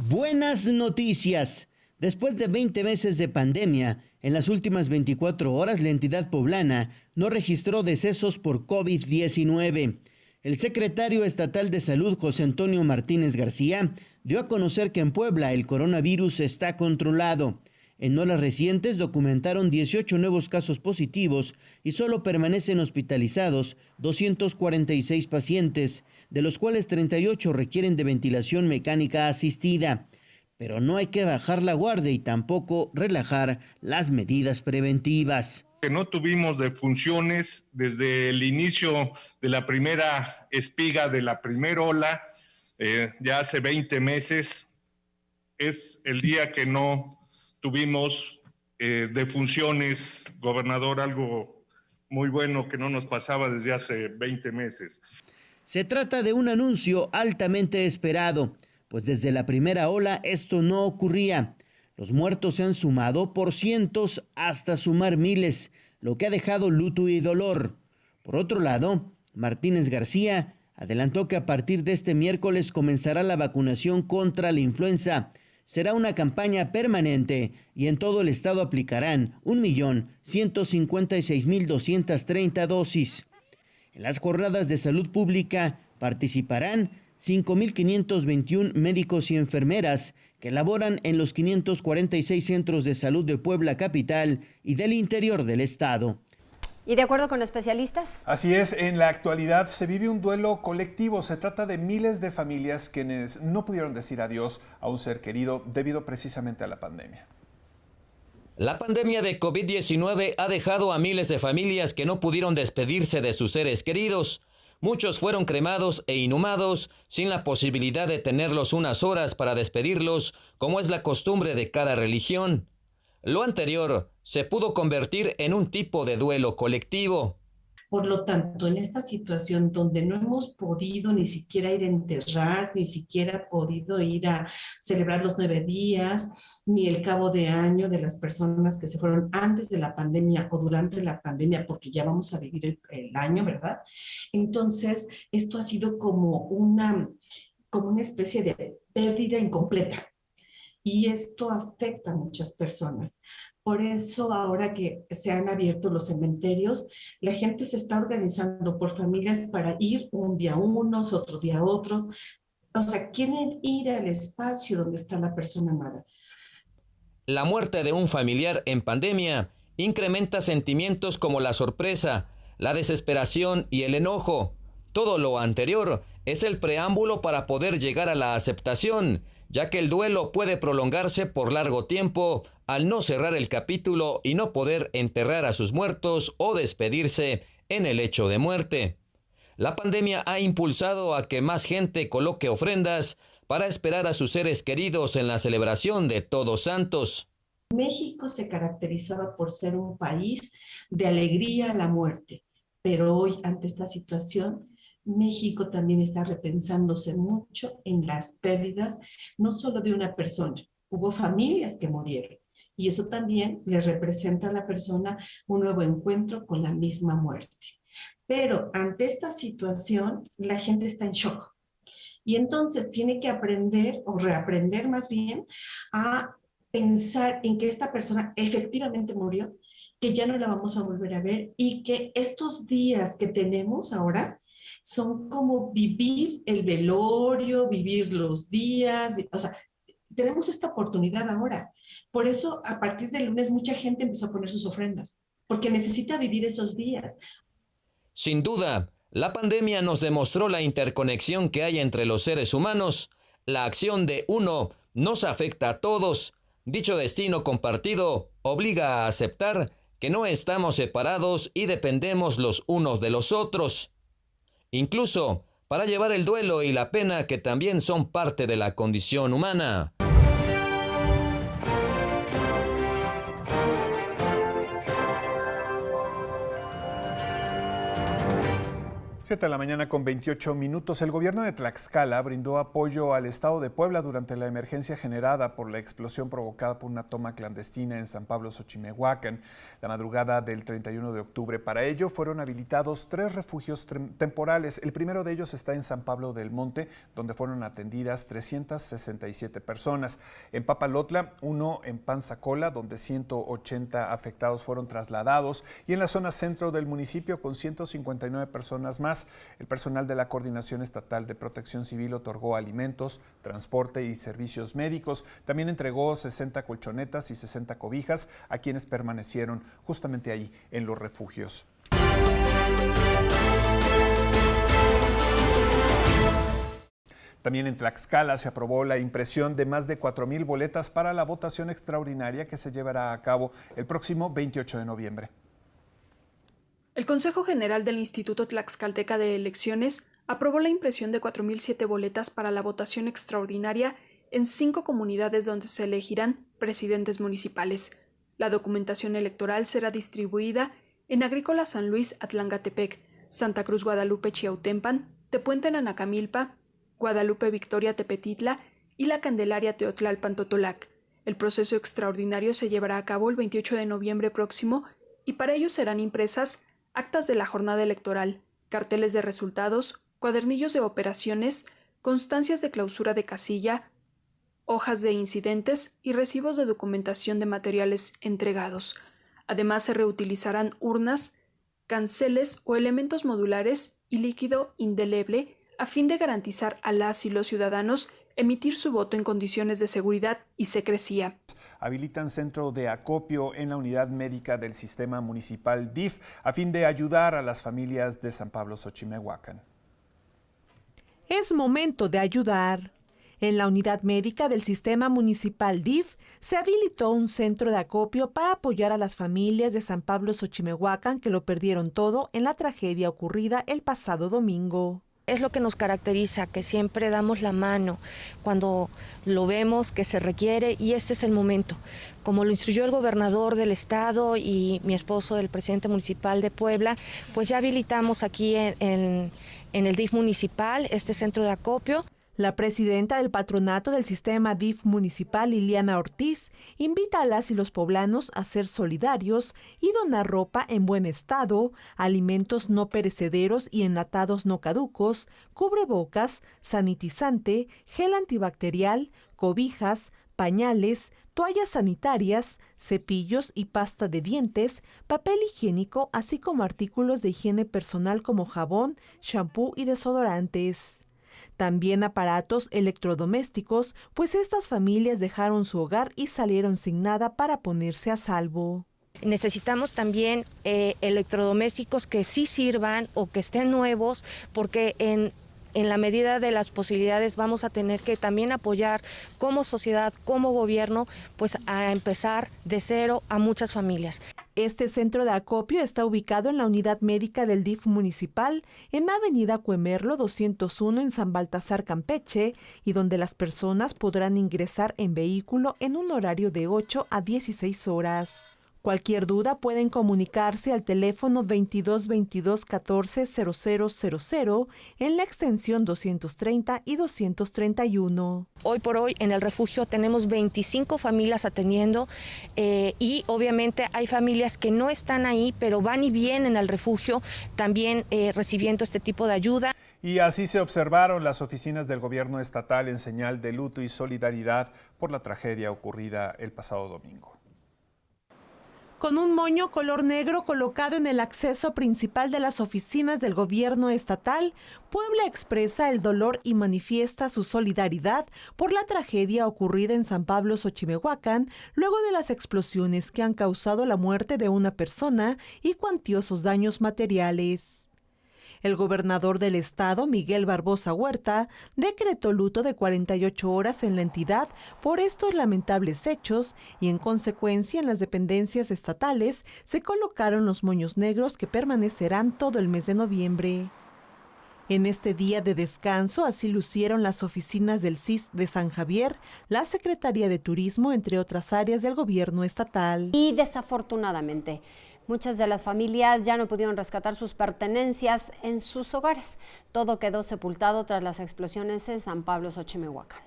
Buenas noticias. Después de 20 meses de pandemia, en las últimas 24 horas la entidad poblana no registró decesos por COVID-19. El secretario estatal de Salud, José Antonio Martínez García, dio a conocer que en Puebla el coronavirus está controlado. En horas recientes documentaron 18 nuevos casos positivos y solo permanecen hospitalizados 246 pacientes, de los cuales 38 requieren de ventilación mecánica asistida. Pero no hay que bajar la guardia y tampoco relajar las medidas preventivas. Que no tuvimos defunciones desde el inicio de la primera espiga de la primera ola, ya hace 20 meses, es el día que no tuvimos defunciones, gobernador, algo muy bueno que no nos pasaba desde hace 20 meses. Se trata de un anuncio altamente esperado, pues desde la primera ola esto no ocurría. Los muertos se han sumado por cientos hasta sumar miles, lo que ha dejado luto y dolor. Por otro lado, Martínez García adelantó que a partir de este miércoles comenzará la vacunación contra la influenza. Será una campaña permanente y en todo el estado aplicarán 1.156.230 dosis. En las jornadas de salud pública Participarán 5.521 médicos y enfermeras que laboran en los 546 centros de salud de Puebla capital y del interior del estado. ¿Y de acuerdo con especialistas? Así es, en la actualidad se vive un duelo colectivo. Se trata de miles de familias quienes no pudieron decir adiós a un ser querido debido precisamente a la pandemia. La pandemia de COVID-19 ha dejado a miles de familias que no pudieron despedirse de sus seres queridos. Muchos fueron cremados e inhumados sin la posibilidad de tenerlos unas horas para despedirlos, como es la costumbre de cada religión. Lo anterior se pudo convertir en un tipo de duelo colectivo. Por lo tanto, en esta situación donde no hemos podido ni siquiera ir a enterrar, ni siquiera podido ir a celebrar los 9 días, ni el cabo de año de las personas que se fueron antes de la pandemia o durante la pandemia, porque ya vamos a vivir el año, ¿verdad? Entonces, esto ha sido como una especie de pérdida incompleta. Y esto afecta a muchas personas. Por eso, ahora que se han abierto los cementerios, la gente se está organizando por familias para ir un día unos, otro día otros. O sea, quieren ir al espacio donde está la persona amada. La muerte de un familiar en pandemia incrementa sentimientos como la sorpresa, la desesperación y el enojo. Todo lo anterior es el preámbulo para poder llegar a la aceptación, ya que el duelo puede prolongarse por largo tiempo al no cerrar el capítulo y no poder enterrar a sus muertos o despedirse en el lecho de muerte. La pandemia ha impulsado a que más gente coloque ofrendas para esperar a sus seres queridos en la celebración de Todos Santos. México se caracterizaba por ser un país de alegría a la muerte, pero hoy, ante esta situación, México también está repensándose mucho en las pérdidas, no solo de una persona. Hubo familias que murieron y eso también le representa a la persona un nuevo encuentro con la misma muerte. Pero ante esta situación, la gente está en shock y entonces tiene que aprender o reaprender más bien a pensar en que esta persona efectivamente murió, que ya no la vamos a volver a ver y que estos días que tenemos ahora son como vivir el velorio, vivir los días, o sea, tenemos esta oportunidad ahora. Por eso, a partir del lunes, mucha gente empezó a poner sus ofrendas, porque necesita vivir esos días. Sin duda, la pandemia nos demostró la interconexión que hay entre los seres humanos. La acción de uno nos afecta a todos. Dicho destino compartido obliga a aceptar que no estamos separados y dependemos los unos de los otros. Incluso para llevar el duelo y la pena que también son parte de la condición humana. 7 de la mañana con 28 minutos. El gobierno de Tlaxcala brindó apoyo al estado de Puebla durante la emergencia generada por la explosión provocada por una toma clandestina en San Pablo Xochimehuacán la madrugada del 31 de octubre. Para ello fueron habilitados 3 refugios temporales. El primero de ellos está en San Pablo del Monte, donde fueron atendidas 367 personas. En Papalotla, uno en Panzacola, donde 180 afectados fueron trasladados, y en la zona centro del municipio con 159 personas más. El personal de la Coordinación Estatal de Protección Civil otorgó alimentos, transporte y servicios médicos. También entregó 60 colchonetas y 60 cobijas a quienes permanecieron justamente ahí en los refugios. También en Tlaxcala se aprobó la impresión de más de 4,000 boletas para la votación extraordinaria que se llevará a cabo el próximo 28 de noviembre. El Consejo General del Instituto Tlaxcalteca de Elecciones aprobó la impresión de 4,007 boletas para la votación extraordinaria en 5 comunidades donde se elegirán presidentes municipales. La documentación electoral será distribuida en Agrícola San Luis Atlangatepec, Santa Cruz Guadalupe Chiautempan, Tepuente Nanacamilpa, Guadalupe Victoria Tepetitla y La Candelaria Teotlalpan Totolac. El proceso extraordinario se llevará a cabo el 28 de noviembre próximo y para ello serán impresas actas de la jornada electoral, carteles de resultados, cuadernillos de operaciones, constancias de clausura de casilla, hojas de incidentes y recibos de documentación de materiales entregados. Además, se reutilizarán urnas, canceles o elementos modulares y líquido indeleble a fin de garantizar a las y los ciudadanos emitir su voto en condiciones de seguridad y secrecía. Habilitan centro de acopio en la unidad médica del sistema municipal DIF a fin de ayudar a las familias de San Pablo Xochimehuacán. Es momento de ayudar. En la unidad médica del sistema municipal DIF se habilitó un centro de acopio para apoyar a las familias de San Pablo Xochimehuacán que lo perdieron todo en la tragedia ocurrida el pasado domingo. Es lo que nos caracteriza, que siempre damos la mano cuando lo vemos que se requiere, y este es el momento. Como lo instruyó el gobernador del estado y mi esposo, el presidente municipal de Puebla, pues ya habilitamos aquí en el DIF municipal este centro de acopio. La presidenta del patronato del sistema DIF municipal, Liliana Ortiz, invita a las y los poblanos a ser solidarios y donar ropa en buen estado, alimentos no perecederos y enlatados no caducos, cubrebocas, sanitizante, gel antibacterial, cobijas, pañales, toallas sanitarias, cepillos y pasta de dientes, papel higiénico, así como artículos de higiene personal como jabón, shampoo y desodorantes. También aparatos electrodomésticos, pues estas familias dejaron su hogar y salieron sin nada para ponerse a salvo. Necesitamos también electrodomésticos que sí sirvan o que estén nuevos, porque en la medida de las posibilidades vamos a tener que también apoyar como sociedad, como gobierno, pues a empezar de cero a muchas familias. Este centro de acopio está ubicado en la unidad médica del DIF municipal, en Avenida Cuemerlo 201 en San Baltasar, Campeche, y donde las personas podrán ingresar en vehículo en un horario de 8 a 16 horas. Cualquier duda pueden comunicarse al teléfono 22 22 14 0000 en la extensión 230 y 231. Hoy por hoy en el refugio tenemos 25 familias atendiendo y obviamente hay familias que no están ahí, pero van y vienen al refugio también recibiendo este tipo de ayuda. Y así se observaron las oficinas del gobierno estatal en señal de luto y solidaridad por la tragedia ocurrida el pasado domingo. Con un moño color negro colocado en el acceso principal de las oficinas del gobierno estatal, Puebla expresa el dolor y manifiesta su solidaridad por la tragedia ocurrida en San Pablo Xochimehuacán luego de las explosiones que han causado la muerte de una persona y cuantiosos daños materiales. El gobernador del estado, Miguel Barbosa Huerta, decretó luto de 48 horas en la entidad por estos lamentables hechos y en consecuencia en las dependencias estatales se colocaron los moños negros que permanecerán todo el mes de noviembre. En este día de descanso así lucieron las oficinas del CIS de San Javier, la Secretaría de Turismo, entre otras áreas del gobierno estatal. Y desafortunadamente, muchas de las familias ya no pudieron rescatar sus pertenencias en sus hogares. Todo quedó sepultado tras las explosiones en San Pablo Xochimehuacán.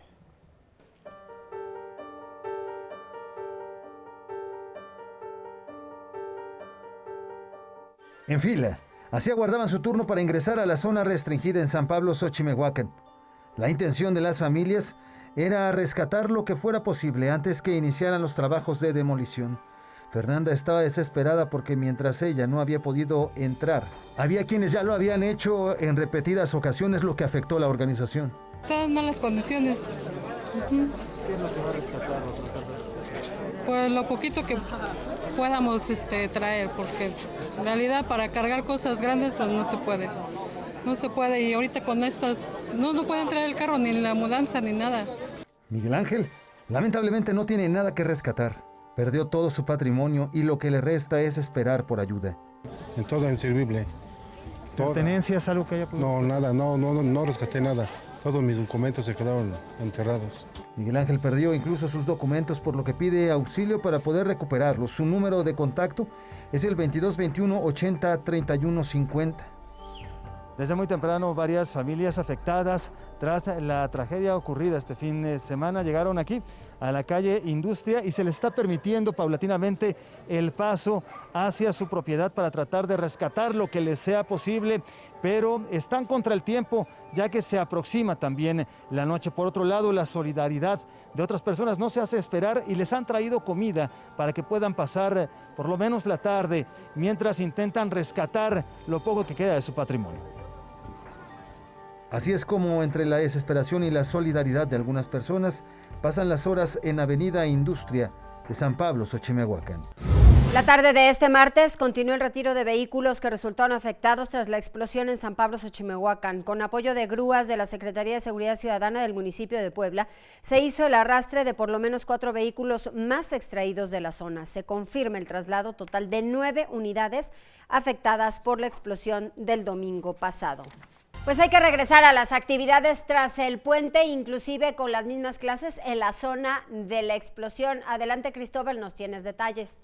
En fila, así aguardaban su turno para ingresar a la zona restringida en San Pablo Xochimehuacán. La intención de las familias era rescatar lo que fuera posible antes que iniciaran los trabajos de demolición. Fernanda estaba desesperada porque mientras ella no había podido entrar, había quienes ya lo habían hecho en repetidas ocasiones, lo que afectó a la organización. Está en malas condiciones. ¿Qué es lo que va a rescatar? Pues lo poquito que podamos traer, porque en realidad para cargar cosas grandes pues no se puede. No se puede, y ahorita con estas no pueden traer el carro, ni la mudanza, ni nada. Miguel Ángel lamentablemente no tiene nada que rescatar. Perdió todo su patrimonio y lo que le resta es esperar por ayuda. En todo inservible. ¿Pertenencias, algo que haya podido? No, nada, no rescaté nada. Todos mis documentos se quedaron enterrados. Miguel Ángel perdió incluso sus documentos, por lo que pide auxilio para poder recuperarlos. Su número de contacto es el 2221 80 31 50. Desde muy temprano, varias familias afectadas tras la tragedia ocurrida este fin de semana llegaron aquí a la calle Industria y se les está permitiendo paulatinamente el paso hacia su propiedad para tratar de rescatar lo que les sea posible, pero están contra el tiempo ya que se aproxima también la noche. Por otro lado, la solidaridad de otras personas no se hace esperar y les han traído comida para que puedan pasar por lo menos la tarde mientras intentan rescatar lo poco que queda de su patrimonio. Así es como entre la desesperación y la solidaridad de algunas personas pasan las horas en Avenida Industria de San Pablo, Xochimehuacán. La tarde de este martes continuó el retiro de vehículos que resultaron afectados tras la explosión en San Pablo, Xochimehuacán. Con apoyo de grúas de la Secretaría de Seguridad Ciudadana del municipio de Puebla, se hizo el arrastre de por lo menos 4 vehículos más extraídos de la zona. Se confirma el traslado total de 9 unidades afectadas por la explosión del domingo pasado. Pues hay que regresar a las actividades tras el puente, inclusive con las mismas clases en la zona de la explosión. Adelante, Cristóbal, nos tienes detalles.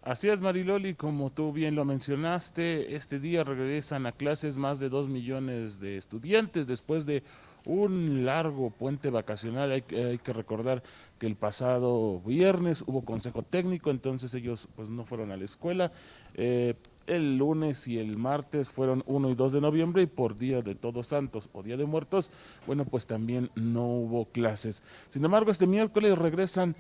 Así es, Mariloli, como tú bien lo mencionaste, este día regresan a clases más de 2 millones de estudiantes después de un largo puente vacacional. Hay que recordar que el pasado viernes hubo consejo técnico, entonces ellos pues no fueron a la escuela. El lunes y el martes fueron 1 y 2 de noviembre y por Día de Todos Santos o Día de Muertos, bueno, pues también no hubo clases. Sin embargo, este miércoles regresan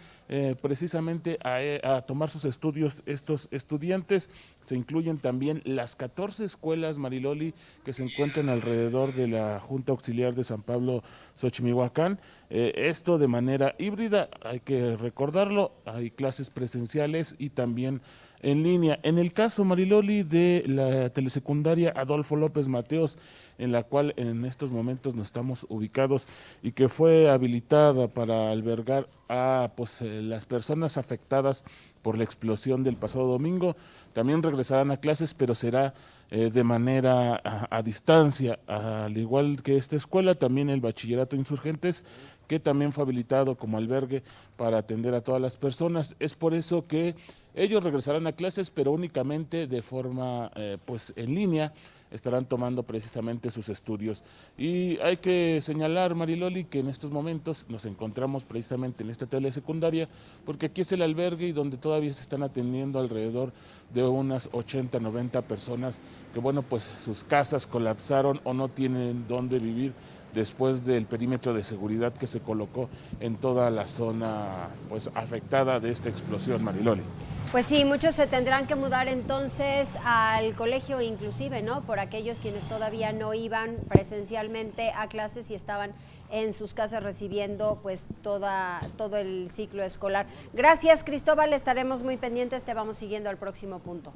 precisamente a tomar sus estudios estos estudiantes. Se incluyen también las 14 escuelas, Mariloli, que se encuentran alrededor de la Junta Auxiliar de San Pablo, Xochimehuacán. Esto de manera híbrida, hay que recordarlo, hay clases presenciales y también en línea. En el caso, Mariloli, de la telesecundaria Adolfo López Mateos, en la cual en estos momentos nos estamos ubicados y que fue habilitada para albergar a las personas afectadas por la explosión del pasado domingo, también regresarán a clases, pero será de manera a distancia, al igual que esta escuela, también el Bachillerato Insurgentes, que también fue habilitado como albergue para atender a todas las personas. Es por eso que ellos regresarán a clases, pero únicamente de forma en línea. Estarán tomando precisamente sus estudios. Y hay que señalar, Mariloli, que en estos momentos nos encontramos precisamente en esta telesecundaria, porque aquí es el albergue y donde todavía se están atendiendo alrededor de unas 80, 90 personas que, bueno, pues sus casas colapsaron o no tienen dónde vivir después del perímetro de seguridad que se colocó en toda la zona pues afectada de esta explosión, Mariloli. Pues sí, muchos se tendrán que mudar entonces al colegio inclusive, ¿no? Por aquellos quienes todavía no iban presencialmente a clases y estaban en sus casas recibiendo pues todo el ciclo escolar. Gracias, Cristóbal, estaremos muy pendientes, te vamos siguiendo al próximo punto.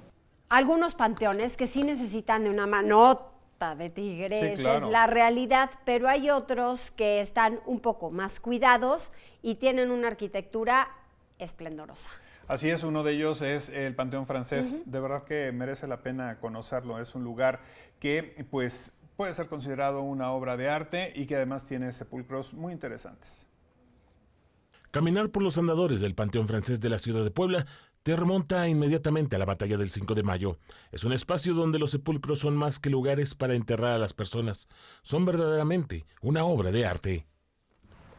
Algunos panteones que sí necesitan de una manota de tigres, sí, claro, es la realidad, pero hay otros que están un poco más cuidados y tienen una arquitectura esplendorosa. Así es, uno de ellos es el Panteón Francés. De verdad que merece la pena conocerlo. Es un lugar que pues puede ser considerado una obra de arte y que además tiene sepulcros muy interesantes. Caminar por los andadores del Panteón Francés de la ciudad de Puebla te remonta inmediatamente a la batalla del 5 de mayo. Es un espacio donde los sepulcros son más que lugares para enterrar a las personas. Son verdaderamente una obra de arte.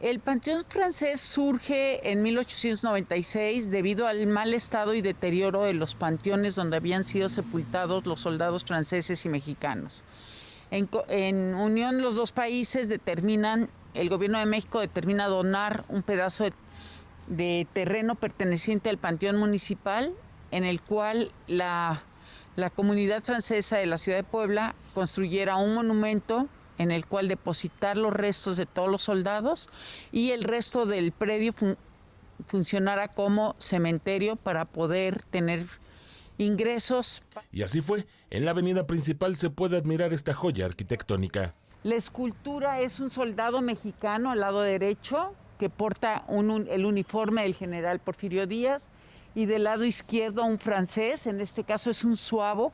El Panteón Francés surge en 1896 debido al mal estado y deterioro de los panteones donde habían sido sepultados los soldados franceses y mexicanos. En unión, los dos países el gobierno de México determina donar un pedazo de terreno perteneciente al Panteón Municipal, en el cual la comunidad francesa de la ciudad de Puebla construyera un monumento en el cual depositar los restos de todos los soldados y el resto del predio funcionara como cementerio para poder tener ingresos. Y así fue. En la avenida principal se puede admirar esta joya arquitectónica. La escultura es un soldado mexicano al lado derecho que porta el uniforme del general Porfirio Díaz y del lado izquierdo un francés, en este caso es un zuavo.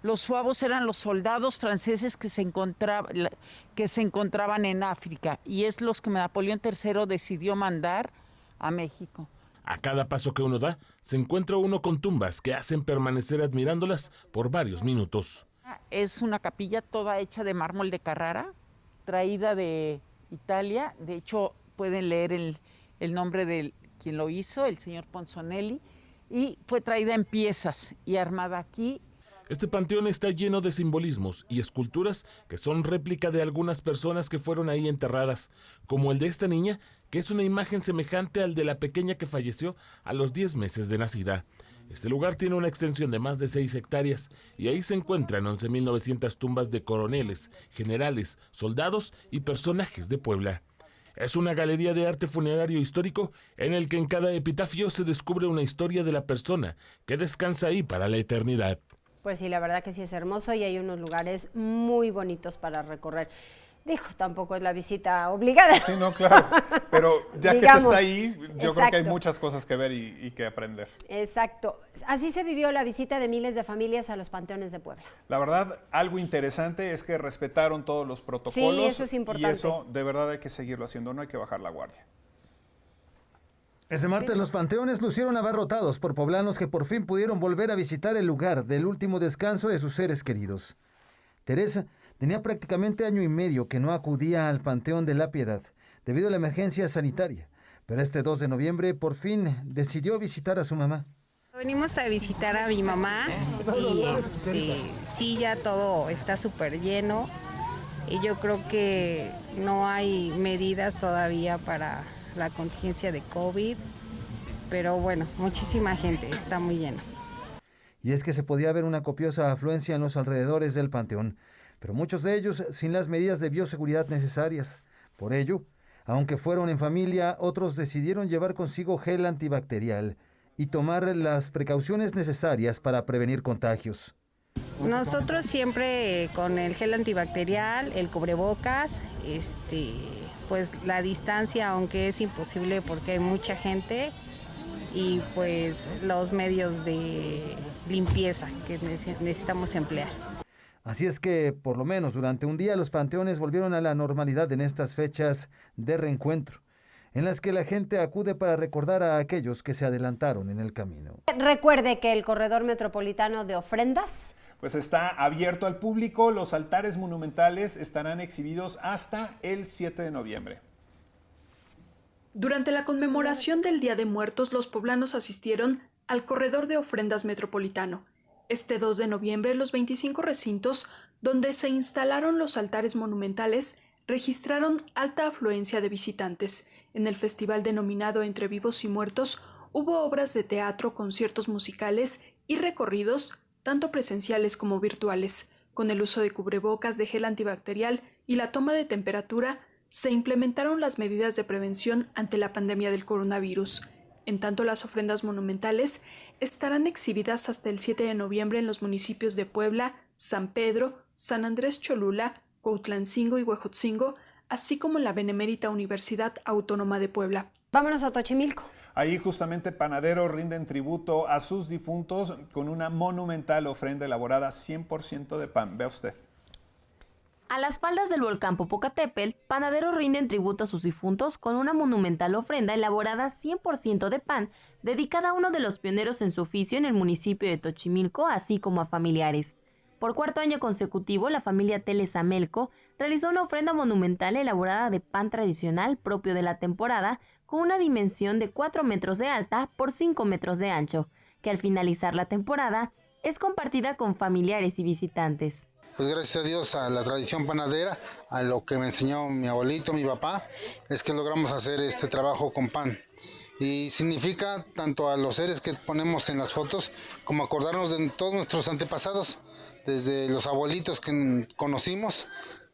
Los zuavos eran los soldados franceses que se encontraban en África y es los que Napoleón III decidió mandar a México. A cada paso que uno da, se encuentra uno con tumbas que hacen permanecer admirándolas por varios minutos. Es una capilla toda hecha de mármol de Carrara, traída de Italia. De hecho, pueden leer el nombre de quien lo hizo, el señor Ponzonelli, y fue traída en piezas y armada aquí. Este panteón está lleno de simbolismos y esculturas que son réplica de algunas personas que fueron ahí enterradas, como el de esta niña, que es una imagen semejante al de la pequeña que falleció a los 10 meses de nacida. Este lugar tiene una extensión de más de 6 hectáreas y ahí se encuentran 11.900 tumbas de coroneles, generales, soldados y personajes de Puebla. Es una galería de arte funerario histórico en el que en cada epitafio se descubre una historia de la persona que descansa ahí para la eternidad. Pues sí, la verdad que sí es hermoso y hay unos lugares muy bonitos para recorrer. Dijo, tampoco es la visita obligada. Sí, no, claro, pero ya Digamos, que se está ahí, yo exacto. creo que hay muchas cosas que ver y que aprender. Exacto. Así se vivió la visita de miles de familias a los panteones de Puebla. La verdad, algo interesante es que respetaron todos los protocolos. Sí, eso es importante. Y eso de verdad hay que seguirlo haciendo, no hay que bajar la guardia. Este martes los panteones lucieron abarrotados por poblanos que por fin pudieron volver a visitar el lugar del último descanso de sus seres queridos. Teresa tenía prácticamente año y medio que no acudía al Panteón de la Piedad debido a la emergencia sanitaria, pero este 2 de noviembre por fin decidió visitar a su mamá. Venimos a visitar a mi mamá y sí, ya todo está súper lleno y yo creo que no hay medidas todavía para la contingencia de COVID, pero bueno, muchísima gente, está muy lleno. Y es que se podía ver una copiosa afluencia en los alrededores del panteón, pero muchos de ellos sin las medidas de bioseguridad necesarias. Por ello, aunque fueron en familia, otros decidieron llevar consigo gel antibacterial y tomar las precauciones necesarias para prevenir contagios. Nosotros siempre con el gel antibacterial, el cubrebocas, pues la distancia, aunque es imposible porque hay mucha gente, y pues los medios de limpieza que necesitamos emplear. Así es que, por lo menos durante un día, los panteones volvieron a la normalidad en estas fechas de reencuentro, en las que la gente acude para recordar a aquellos que se adelantaron en el camino. Recuerde que el corredor metropolitano de ofrendas pues está abierto al público. Los altares monumentales estarán exhibidos hasta el 7 de noviembre. Durante la conmemoración del Día de Muertos, los poblanos asistieron al corredor de ofrendas metropolitano. Este 2 de noviembre, los 25 recintos donde se instalaron los altares monumentales registraron alta afluencia de visitantes. En el festival denominado Entre Vivos y Muertos, hubo obras de teatro, conciertos musicales y recorridos, tanto presenciales como virtuales. Con el uso de cubrebocas, de gel antibacterial y la toma de temperatura, se implementaron las medidas de prevención ante la pandemia del coronavirus. En tanto, las ofrendas monumentales estarán exhibidas hasta el 7 de noviembre en los municipios de Puebla, San Pedro, San Andrés Cholula, Cuautlancingo y Huejotzingo, así como en la Benemérita Universidad Autónoma de Puebla. Vámonos a Xochimilco. Ahí justamente panaderos rinden tributo a sus difuntos con una monumental ofrenda elaborada 100% de pan. Vea usted. A las faldas del volcán Popocatépetl, panaderos rinden tributo a sus difuntos con una monumental ofrenda elaborada 100% de pan, dedicada a uno de los pioneros en su oficio en el municipio de Xochimilco, así como a familiares. Por cuarto año consecutivo, la familia Teles Amelco realizó una ofrenda monumental elaborada de pan tradicional propio de la temporada, con una dimensión de 4 metros de alta por 5 metros de ancho, que al finalizar la temporada es compartida con familiares y visitantes. Pues gracias a Dios, a la tradición panadera, a lo que me enseñó mi abuelito, mi papá, es que logramos hacer este trabajo con pan. Y significa tanto a los seres que ponemos en las fotos, como acordarnos de todos nuestros antepasados, desde los abuelitos que conocimos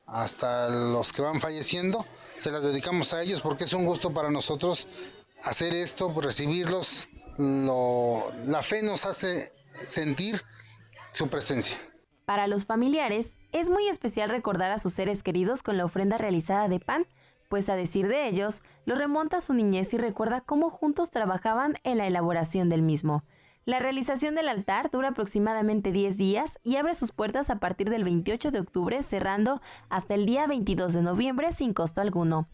hasta los que van falleciendo, se las dedicamos a ellos porque es un gusto para nosotros hacer esto, recibirlos. La fe nos hace sentir su presencia. Para los familiares, es muy especial recordar a sus seres queridos con la ofrenda realizada de pan, pues a decir de ellos, los remonta a su niñez y recuerda cómo juntos trabajaban en la elaboración del mismo. La realización del altar dura aproximadamente 10 días y abre sus puertas a partir del 28 de octubre, cerrando hasta el día 22 de noviembre sin costo alguno.